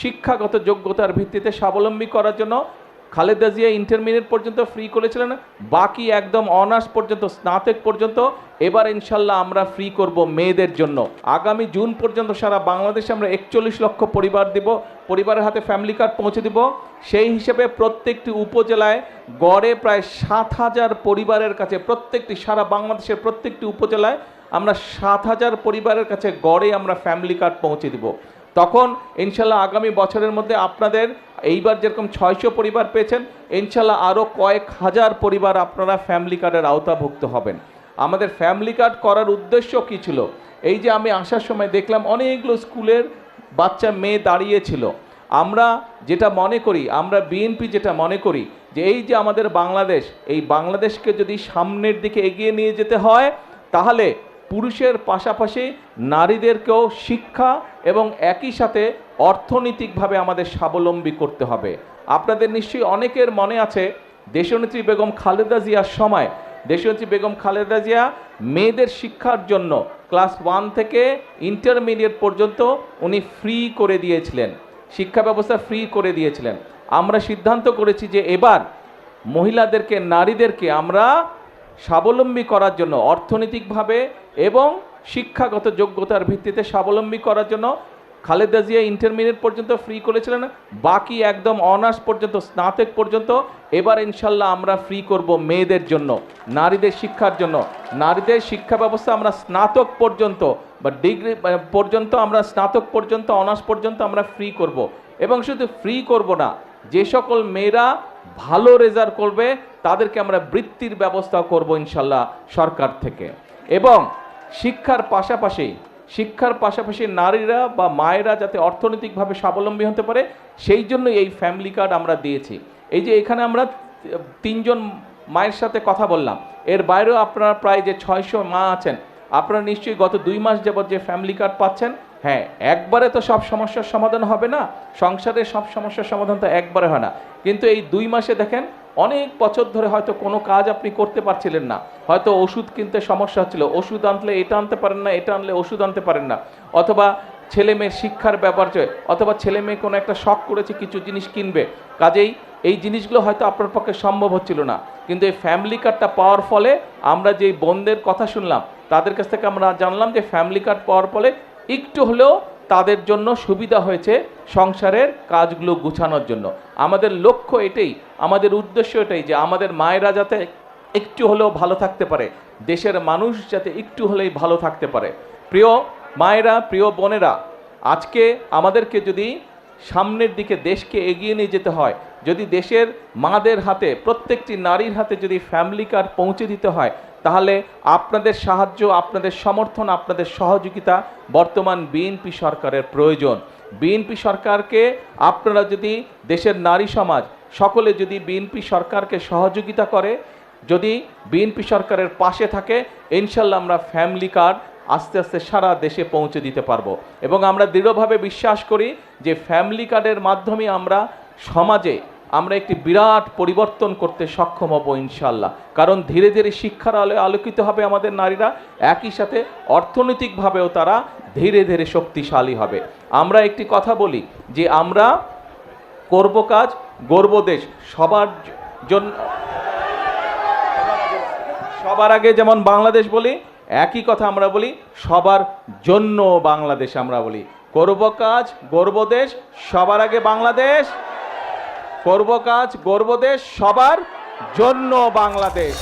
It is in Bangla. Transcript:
শিক্ষাগত যোগ্যতার ভিত্তিতে স্বাবলম্বী করার জন্য খালেদা জিয়া ইন্টারমিডিয়েট পর্যন্ত ফ্রি করেছিলেন, বাকি একদম অনার্স পর্যন্ত স্নাতক পর্যন্ত এবার ইনশাল্লাহ আমরা ফ্রি করব মেয়েদের জন্য। আগামী জুন পর্যন্ত সারা বাংলাদেশে আমরা 41 লক্ষ পরিবার দিব, পরিবারের হাতে ফ্যামিলি কার্ড পৌঁছে দিব। সেই হিসেবে প্রত্যেকটি উপজেলায় গড়ে প্রায় 7,000 পরিবারের কাছে, প্রত্যেকটি সারা বাংলাদেশের প্রত্যেকটি উপজেলায় আমরা 7,000 পরিবারের কাছে গড়ে আমরা ফ্যামিলি কার্ড পৌঁছে দিব। তখন ইনশাল্লাহ আগামী বছরের মধ্যে আপনাদের এইবার যেরকম 600 পরিবার পেয়েছেন, ইনশাল্লাহ আরও কয়েক হাজার পরিবার আপনারা ফ্যামিলি কার্ডের আওতাভুক্ত হবেন। আমাদের ফ্যামিলি কার্ড করার উদ্দেশ্য কী ছিল? এই যে আমি আসার সময় দেখলাম অনেকগুলো স্কুলের বাচ্চা মেয়ে দাঁড়িয়েছিল। আমরা যেটা মনে করি, আমরা বিএনপি যেটা মনে করি যে এই যে আমাদের বাংলাদেশ, এই বাংলাদেশকে যদি সামনের দিকে এগিয়ে নিয়ে যেতে হয় তাহলে পুরুষের পাশাপাশি নারীদেরকেও শিক্ষা এবং একই সাথে অর্থনৈতিকভাবে আমাদের স্বাবলম্বী করতে হবে। আপনাদের নিশ্চয়ই অনেকের মনে আছে দেশনেত্রী বেগম খালেদা জিয়ার সময় দেশনেত্রী বেগম খালেদা জিয়া মেয়েদের শিক্ষার জন্য ক্লাস 1 থেকে ইন্টারমিডিয়েট পর্যন্ত উনি ফ্রি করে দিয়েছিলেন, শিক্ষা ব্যবস্থা ফ্রি করে দিয়েছিলেন। আমরা সিদ্ধান্ত করেছি যে এবার মহিলাদেরকে, নারীদেরকে আমরা স্বাবলম্বী করার জন্য অর্থনৈতিকভাবে এবং শিক্ষাগত যোগ্যতার ভিত্তিতে স্বাবলম্বী করার জন্য খালেদা জিয়া ইন্টারমিডিয়েট পর্যন্ত ফ্রি করেছিলেন, বাকি একদম অনার্স পর্যন্ত স্নাতক পর্যন্ত এবার ইনশাল্লাহ আমরা ফ্রি করব মেয়েদের জন্য, নারীদের শিক্ষার জন্য। নারীদের শিক্ষা ব্যবস্থা আমরা স্নাতক পর্যন্ত বা ডিগ্রি পর্যন্ত, আমরা স্নাতক পর্যন্ত অনার্স পর্যন্ত আমরা ফ্রি করব। এবং শুধু ফ্রি করব না, যে সকল মেয়েরা ভালো রেজাল্ট করবে তাদেরকে আমরা বৃত্তির ব্যবস্থা করব ইনশাল্লাহ সরকার থেকে। এবং শিক্ষার পাশাপাশি নারীরা বা মায়েরা যাতে অর্থনৈতিকভাবে স্বাবলম্বী হতে পারে সেই জন্য এই ফ্যামিলি কার্ড আমরা দিয়েছি। এই যে এখানে আমরা 3 জন মায়ের সাথে কথা বললাম, এর বাইরেও আপনারা প্রায় যে 600 মা আছেন, আপনারা নিশ্চয়ই গত 2 মাস যাবত যে ফ্যামিলি কার্ড পাচ্ছেন। হ্যাঁ, একবারে তো সব সমস্যার সমাধান হবে না, সংসারের সব সমস্যার সমাধান তো একবারে হয় না, কিন্তু এই 2 মাসে দেখেন অনেক বছর ধরে হয়তো কোনো কাজ আপনি করতে পারছিলেন না, হয়তো ওষুধ কিনতে সমস্যা হচ্ছিল, ওষুধ আনলে এটা আনতে পারেন না, এটা আনলে ওষুধ আনতে পারেন না, অথবা ছেলে মেয়ের শিক্ষার ব্যাপার, অথবা ছেলে মেয়ে কোনো একটা শখ করেছে কিছু জিনিস কিনবে, কাজেই এই জিনিসগুলো হয়তো আপনার পক্ষে সম্ভব হচ্ছিল না। কিন্তু এই ফ্যামিলি কার্ডটা পাওয়ার ফলে আমরা যেই বোনদের কথা শুনলাম তাদের কাছ থেকে আমরা জানলাম যে ফ্যামিলি কার্ড পাওয়ার ফলে একটু হলেও তাদের জন্য সুবিধা হয়েছে সংসারের কাজগুলো গুছানোর জন্য। আমাদের লক্ষ্য এটাই, আমাদের উদ্দেশ্য এটাই যে আমাদের মায়েরা যাতে একটু হলেও ভালো থাকতে পারে, দেশের মানুষ যাতে একটু হলেই ভালো থাকতে পারে। প্রিয় মায়েরা, প্রিয় বোনেরা, আজকে আমাদেরকে যদি সামনের দিকে দেশকে এগিয়ে নিয়ে যেতে হয়, যদি দেশের মাদের হাতে, প্রত্যেকটি নারীর হাতে যদি ফ্যামিলি কার্ড পৌঁছে দিতে হয়, তাহলে আপনাদের সাহায্য, আপনাদের সমর্থন, আপনাদের সহযোগিতা বর্তমান বিএনপি সরকারের প্রয়োজন। বিএনপি সরকারকে আপনারা যদি, দেশের নারী সমাজ সকলে যদি বিএনপি সরকারকে সহযোগিতা করে, যদি বিএনপি সরকারের পাশে থাকে, ইনশাল্লাহ আমরা ফ্যামিলি কার্ড আস্তে আস্তে সারা দেশে পৌঁছে দিতে পারবো। এবং আমরা দৃঢ়ভাবে বিশ্বাস করি যে ফ্যামিলি কার্ডের মাধ্যমে আমরা সমাজে আমরা একটি বিরাট পরিবর্তন করতে সক্ষম হব ইনশাল্লাহ। কারণ ধীরে ধীরে শিক্ষার আলোয় আলোকিত হবে আমাদের নারীরা, একই সাথে অর্থনৈতিকভাবেও তারা ধীরে ধীরে শক্তিশালী হবে। আমরা একটি কথা বলি যে আমরা করব কাজ, গর্ব দেশ, সবার জন্য, সবার আগে যেমন বাংলাদেশ বলি, একই কথা আমরা বলি সবার জন্য বাংলাদেশ। আমরা বলি করব কাজ, গর্ব দেশ, সবার আগে বাংলাদেশ, করব কাজ, গর্ব দেশ, সবার জন্য বাংলাদেশ।